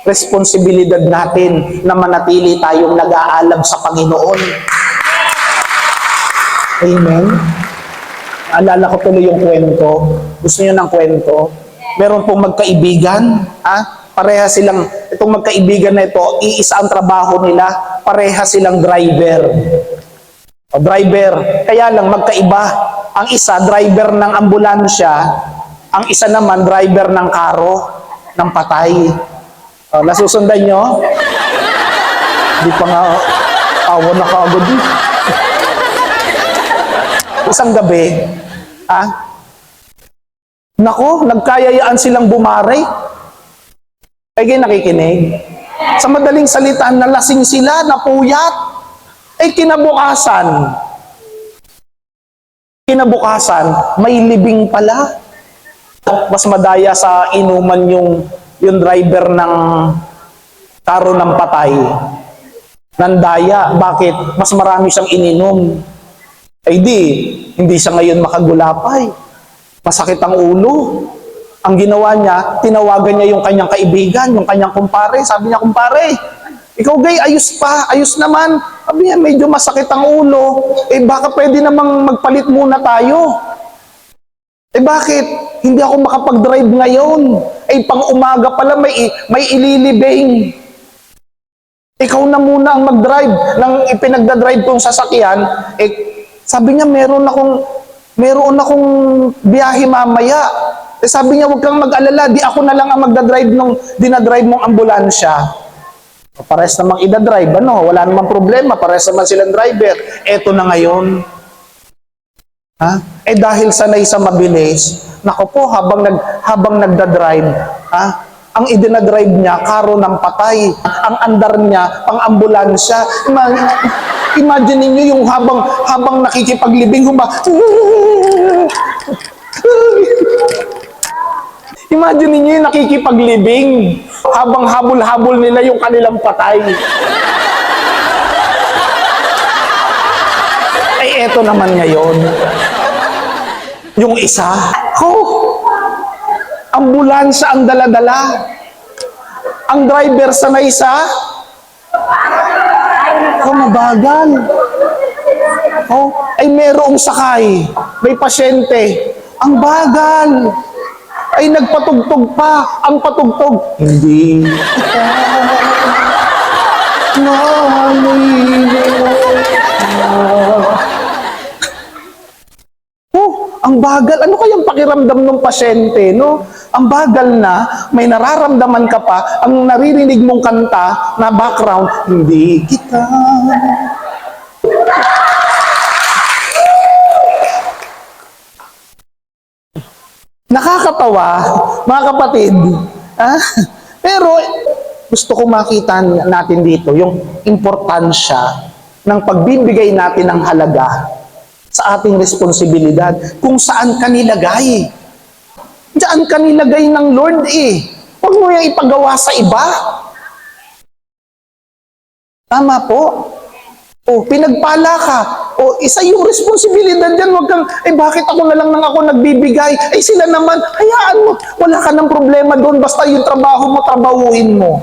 responsibilidad natin na manatili tayong nag-aalab sa Panginoon. Amen? Naalala ko tuloy yung kwento. Gusto niyo ng kwento? Meron pong magkaibigan, pareha silang, itong magkaibigan na ito, iisa ang trabaho nila, pareha silang driver. Driver, kaya lang magkaiba. Ang isa, driver ng ambulansya, ang isa naman, driver ng karo, ng patay. Nasusundan nyo? Di pa nga, awa na kaagad eh. Isang gabi, nako, nagkayayaan silang bumaray. Ay kayo nakikinig? Sa madaling salita, nalasing sila, napuyat. Ay kinabukasan, may libing pala. Mas madaya sa inuman yung driver ng karo ng patay. Nandaya. Bakit? Mas marami siyang ininom. Ay hindi siya ngayon makagulapay. Masakit ang ulo. Ang ginawa niya, tinawagan niya yung kanyang kaibigan, yung kanyang kumpare. Sabi niya, kumpare, ikaw gay, ayos pa, ayos naman. Sabi niya, medyo masakit ang ulo. Baka pwede namang magpalit muna tayo. Bakit? Hindi ako makapag-drive ngayon. Pang umaga pala may ililibing. Ikaw na muna ang mag-drive. Nang ipinagdadrive kong sasakyan, sabi niya, meron akong biyahe mamaya. Sabi niya, huwag kang mag-alala, di ako na lang ang magdadrive nung dinadrive mong ambulansya. Pares namang idadrive, wala namang problema, pares naman silang driver. Eto na ngayon. Dahil sanay sa mabilis, nako po, habang nagdadrive, ang idinadrive niya, karo ng patay. Ang andar niya, pang ambulansya. Imagine niyo yung habang nakikipaglibing, Imagine niyo yung nakikipaglibing habang habol-habol nila yung kanilang patay. Eto naman ngayon. Yung isa, ambulansya ang dala-dala. Ang driver sa na isa, mabagal. Merong sakay, may pasyente. Ang bagal. Nagpatugtog pa. Ang patugtog, hindi. Ang bagal. Ano kayang pakiramdam ng pasyente, no? Ang bagal na, may nararamdaman ka pa, ang naririnig mong kanta na background, hindi kita. Nakakatawa, mga kapatid. Pero gusto ko makita natin dito yung importansya ng pagbibigay natin ng halaga sa ating responsibilidad. Kung saan ka nilagay. Diyan ka nilagay ng Lord Huwag mo yung ipagawa sa iba. Tama po. Pinagpala ka. Isa yung responsibilidad dyan. Huwag kang, bakit ako na lang nang ako nagbibigay? Sila naman, hayaan mo. Wala ka ng problema doon. Basta yung trabaho mo, trabahuin mo.